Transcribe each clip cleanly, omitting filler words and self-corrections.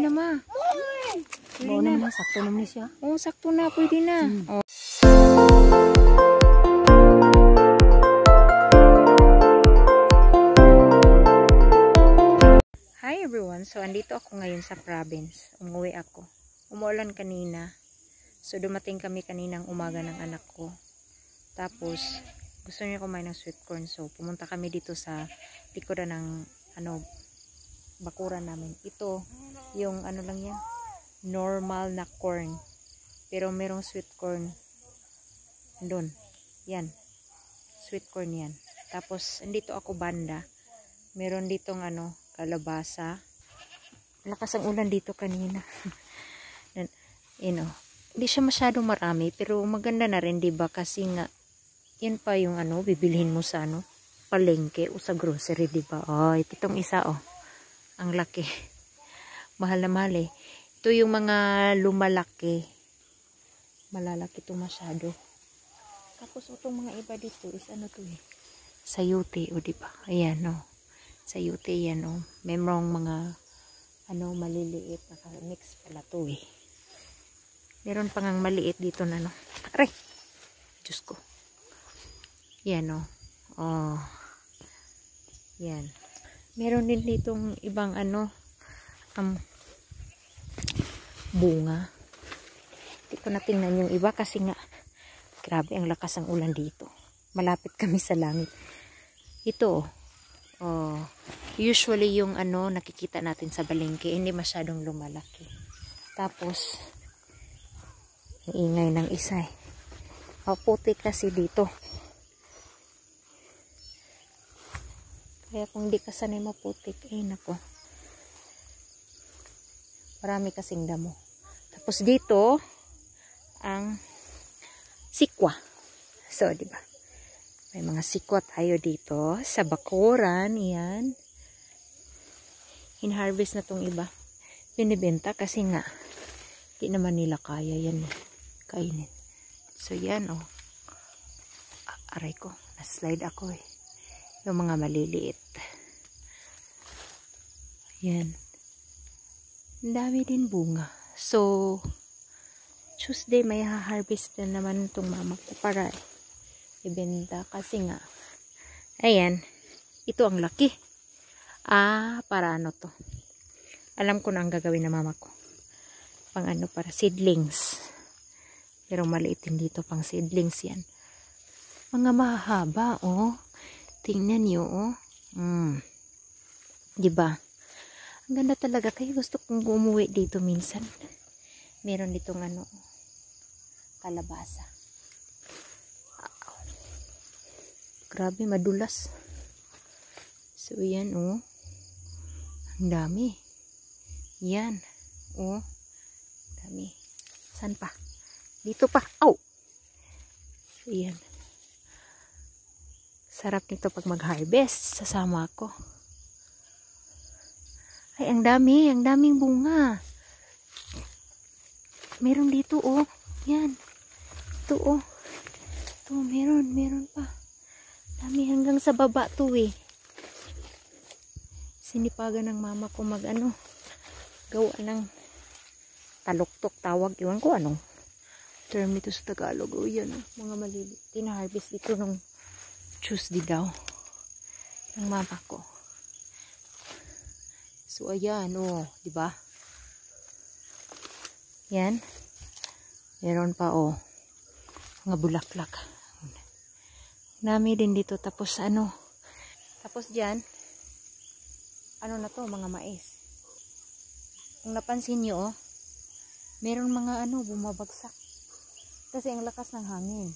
na ma. Pwede na. Sakto naman siya. Oo, sakto na. Pwede na. Oh. Hi everyone. So, andito ako ngayon sa province. Umuwi ako. Umuulan kanina. So, dumating kami kaninang umaga ng anak ko. Tapos, gusto niya kumain ng sweet corn. So, pumunta kami dito sa likodan ng bakuran namin. Ito, yung ano lang yan, normal na corn. Pero merong sweet corn doon. Yan. Sweet corn yan. Tapos, andito ako banda. Meron ditong kalabasa. Lakas ang ulan dito kanina. Hindi siya masyadong marami. Pero maganda na rin, diba? Kasi nga, yan pa yung bibilhin mo sa palengke o sa grocery, diba? Oh, itong isa, oh. Ang laki. Mahal na mahal eh. Ito yung mga lumalaki. Malalaki ito masyado. Tapos itong mga iba dito is sayuti, o diba? Ayan, oh. Sayuti yan, oh. Memrong mga maliliit. Naka-mix pala to eh. Meron pang ang maliit dito na Aray! Diyos ko. Yan, oh. Oh. Yan. Meron din ditong ibang bunga. Hindi ko na tingnan yung iba kasi nga grabe ang lakas ng ulan dito. Malapit kami sa langit. Ito, oh. Usually yung nakikita natin sa balengke, hindi masyadong lumalaki. Tapos, ang ingay ng isa eh. Puti kasi dito. Kaya kung di ka sanay maputik, nako. Marami kasing damo. Tapos dito, ang sikwa. So, diba? May mga sikwa tayo dito sa bakuran. Yan. In-harvest na tong iba. Binibenta kasi nga, di naman nila kaya yan kainin. So, yan, oh. Aray ko. Naslide ako eh. Yung mga maliliit. Yan. Ang dami din bunga. So, Tuesday may ha-harvest na naman itong mama ko para ibenta. Kasi nga, ayan, ito ang laki. Para to. Alam ko na ang gagawin ng mama ko. Pang para seedlings. Pero maliit din dito pang seedlings yan. Mga mahaba, oh. Tingnan nyo, oh. Diba? Ang ganda talaga. Kaya gusto kong umuwi dito minsan. Meron ditong kalabasa. Grabe, madulas. So, yan, oh. Ang dami. Yan. Oh. Dami. Saan pa? Dito pa. Oh! So, yan. Sarap nito pag mag-harvest. Sasama ako. Ay, ang dami. Ang daming bunga. Meron dito, oh. Yan. Ito, oh. Ito, meron. Meron pa. Dami hanggang sa baba to, eh. Sinipagan ng mama ko gawa ng taluktok tawag. Iwan ko anong term nito sa Tagalog. Oh, yan, oh. Mga maliliit. Tina-harvest dito nung Tuesday daw ng mama ko. So, ayan, oh, diba? Yan. Meron pa, oh, mga bulaklak. Dami din dito. Tapos, tapos dyan, na to, mga mais. Kung napansin nyo, oh, meron mga bumabagsak. Kasi ang lakas ng hangin.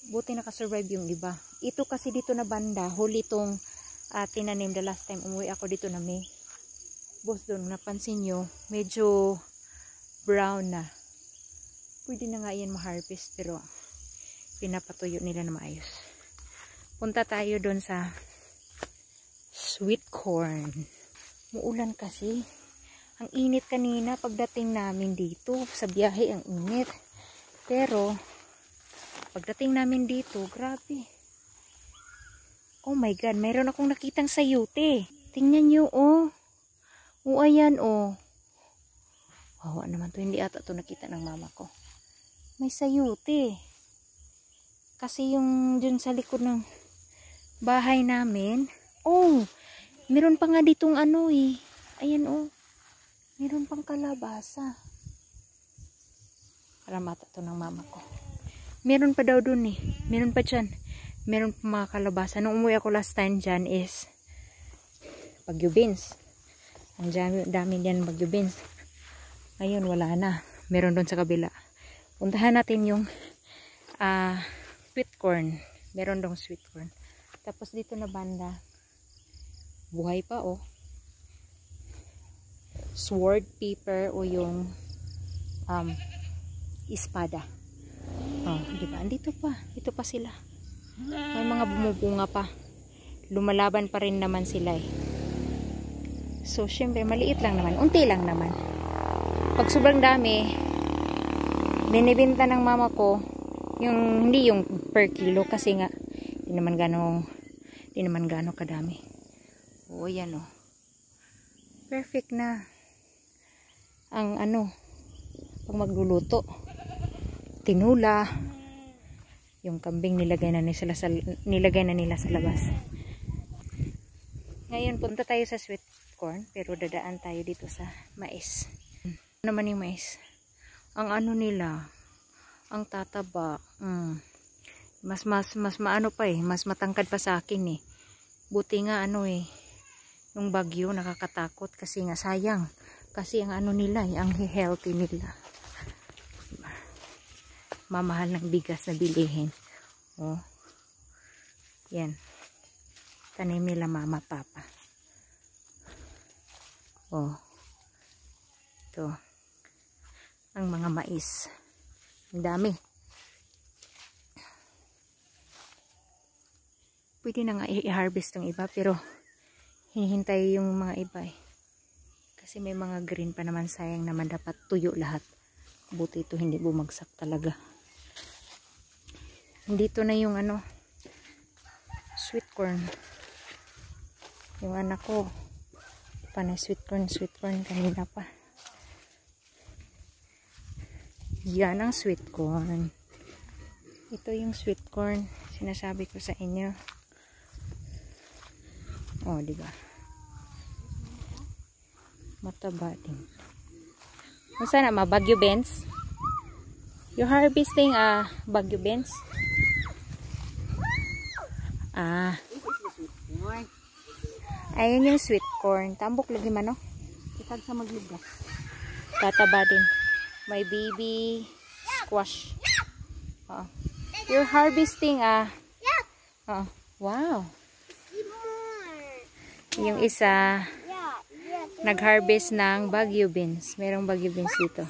Buti nakasurvive yung iba. Ito kasi dito na banda, huli itong tinanim the last time umuwi ako dito na May. Boss doon, napansin nyo, medyo brown na. Pwede na nga yan ma-harvest, pero pinapatuyo nila na maayos. Punta tayo doon sa sweet corn. Muulan kasi. Ang init kanina pagdating namin dito. Sa biyahe, ang init. Pero, pagdating namin dito, grabe. Oh my God, mayroon akong nakitang sayuti. Tingnan nyo, oh. O, ayan, o. Wawa naman to. Hindi ata to nakita ng mama ko. May sayute. Kasi yung dun sa likod ng bahay namin. Oh, meron pa nga ditong ano eh. Ayan, oh. Meron pang kalabasa. Kalamata to ng mama ko. Meron pa daw dun eh. Meron pa dyan. Meron pa mga kalabasa. Nung umuwi ako last time dyan is Bagyo Beans. Ang dami diyan Bagyo Beans. Ngayon wala na. Meron doon sa kabila. Puntahan natin yung sweet corn. Meron dong sweet corn. Tapos dito na banda. Buhay pa oh. Sword paper o yung espada. Oh, di ba? Andito pa. Ito pa sila. May mga bumubunga pa. Lumalaban pa rin naman sila eh. So, syempre, maliit lang naman. Unti lang naman. Pag sobrang dami, binibenta ng mama ko, hindi yung per kilo kasi nga, hindi naman gano'ng kadami. Oo, yan o. Perfect na. Ang pag magluluto. Tinula. Yung kambing nilagay na nila sa labas. Ngayon, punta tayo sa sweet corn, pero dadaan tayo dito sa mais. Ano naman yung mais? Ang nila, ang tataba. Mas maano pa eh, mas matangkad pa sa akin eh. Buti nga yung bagyo nakakatakot kasi nga sayang. Kasi ang nila, ang healthy nila. Mamahal ng bigas na bilihin. Oh. Yan. Tanim nila mama papa. Oh. Ito. Ang mga mais. Ang dami. Pwede na nga i-harvest ng iba pero hinihintay yung mga iba eh. Kasi may mga green pa naman, sayang naman, dapat tuyo lahat. Buti ito hindi bumagsak talaga. Dito na yung sweet corn. Yung anak ko panay sweet corn kanina pa. Yan ang sweet corn. Ito yung sweet corn sinasabi ko sa inyo. Oh, di ba? Mataba din. Masa na Bagyo Beans? You harvesting Bagyo Beans? Ayun yung sweet corn. Tambok lagi man, no? Itag sa magligas. Tataba din. May baby squash. You're harvesting wow. Yung isa nag-harvest ng Bagyo Beans. Merong Bagyo Beans dito.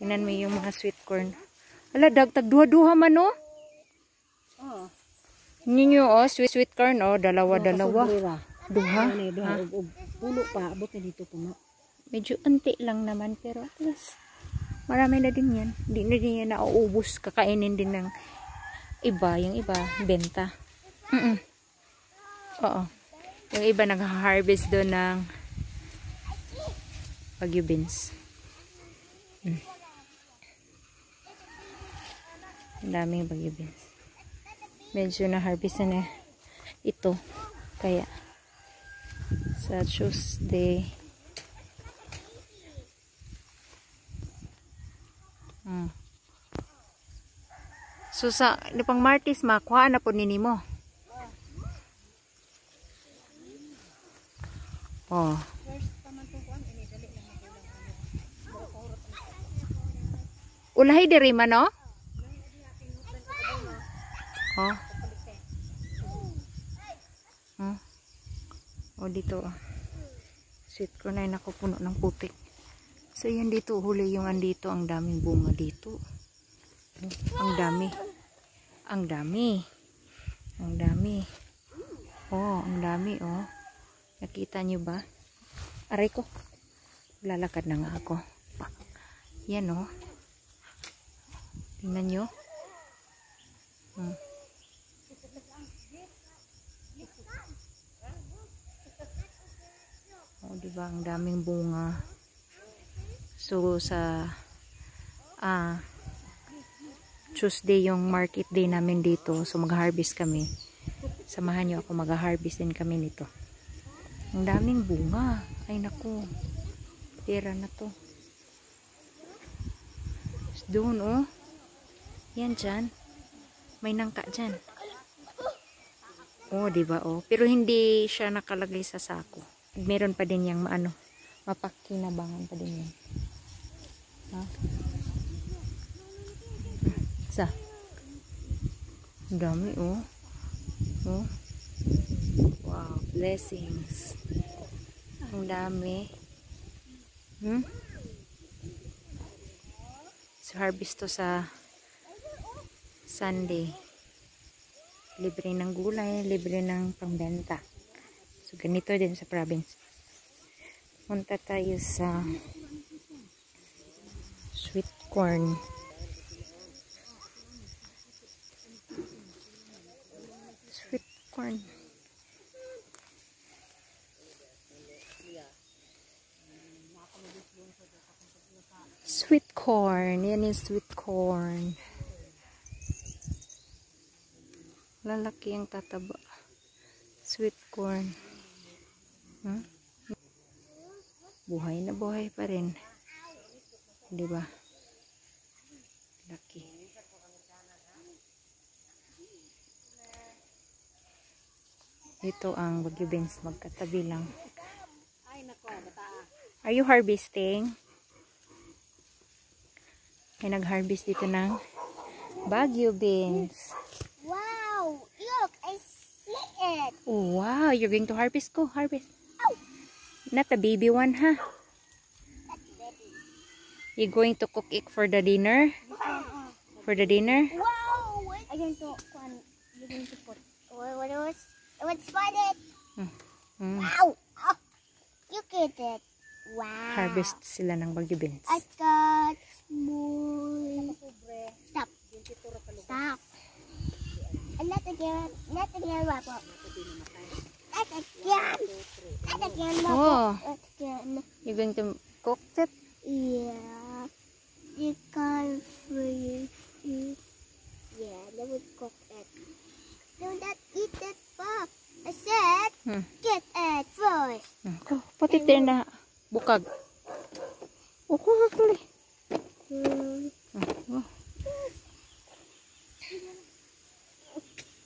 Tingnan mo yung mga sweet corn. Ala, dagtag duha-duha man, no? Ninyo, sweet corn, dalawa. Duha. Pulo pa, abot na dito puno. Medyo anti lang naman, pero at least marami na din yan. Hindi na din yan nauubos. Kakainin din ng iba. Yung iba, benta. Oo. Yung iba nag-harvest doon ng Bagyo Beans. Ang daming Bagyo Beans. Medyo na-harvest na ito. Kaya sa Tuesday so sa pang Martis makuha na po nini mo. Ulahay diri man, no? Dito sweet corn ay nakupuno ng putik. So yan dito huli yung andito, ang daming bunga dito. Ang dami. Ang dami. Ang dami Nakita nyo ba? Aray ko. Lalakad na nga ako. Yan Tingnan nyo. O, diba? Ang daming bunga. So, sa Tuesday yung market day namin dito. So, mag-harvest kami. Samahan nyo ako, mag-harvest din kami nito. Ang daming bunga. Ay, naku. Tira na to. Doon, oh. Yan dyan. May nangka dyan. Oh, diba, oh. Pero hindi siya nakalagay sa sako. Meron pa din yung, mapakinabangan pa din yan. Ha? Sa? Ang dami, oh. Oh. Wow, blessings. Ang dami. So, harvest to sa Sunday. Libre ng gulay, libre ng pangbenta. So, ganito din sa province. Punta tayo sa sweet corn. Sweet corn. Sweet corn. Yan yung sweet corn. Lalaki ang tataba. Sweet corn. Buhay na buhay pa rin. Diba? Laki. Ito ang Baguio beans. Magkatabi lang. Are you harvesting? May nag-harvest dito ng Baguio beans. Wow! Look, I see it. Oh, wow, you're going to harvest? Go, harvest. Oh. Not the baby one, huh? You're going to cook it for the dinner? For the dinner? Wow! You're going to put. What's it? Wow! Oh, you get it. Wow. Harvest sila ng Baguio beans. I got more. Stop. Stop. And not again. Not again, Wapo. Not again. Not again, Wapo. Oh. Not again. You're going to cook it? Yeah. You can't free it. Yeah, they would cook it. Do not eat it, Pop. I said, get it first. Oh, put it there na bukag. Oh, kuha.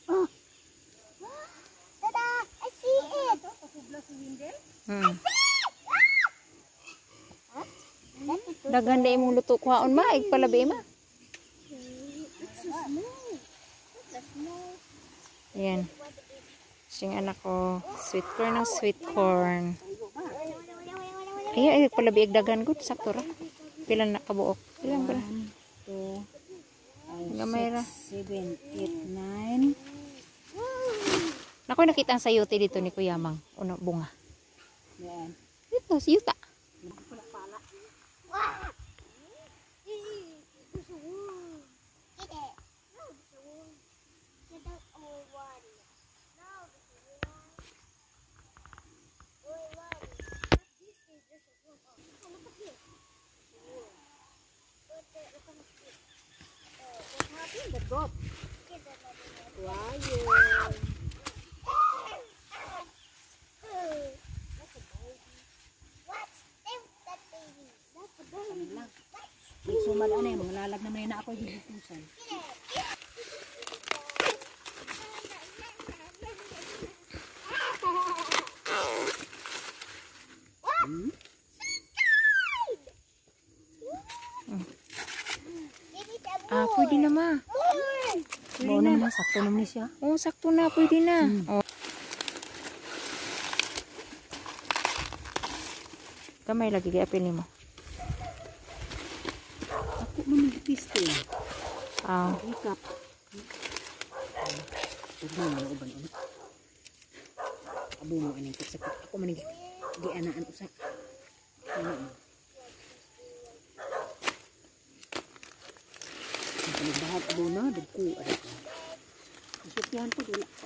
Oh. Tada! I see it! I see it! Daghan na imong luto kuhaon ma, igpalabi ma. It's so small. It's small. Ayan. Sing anak ko, sweet corn ng sweet corn. Ay, igpalabi igdagan gud sakto ra. Pila na kabuok? Pila ba? 1, 2, Gamay ra. 7, 8, 9. Nakoy nakita ang sayote dito ni Kuya Mang. Una bunga. Yan. Ito si Yuta. Sumad ano yung mga lalag naman na ako hibutusan. Ah, pwede na ma. Oo naman, sakto naman siya. Oh, sakto na, pwede na. Oh. Kamay lagi kaya apil mo. Ako man nag-piste. Ah. Ikap. Ito na mga uban. Abo mo anong pagsakit. Ako man nag-gianaan usa. Ano mo? Nagbahat abo na. Dagko. Isukyan po. Wala ka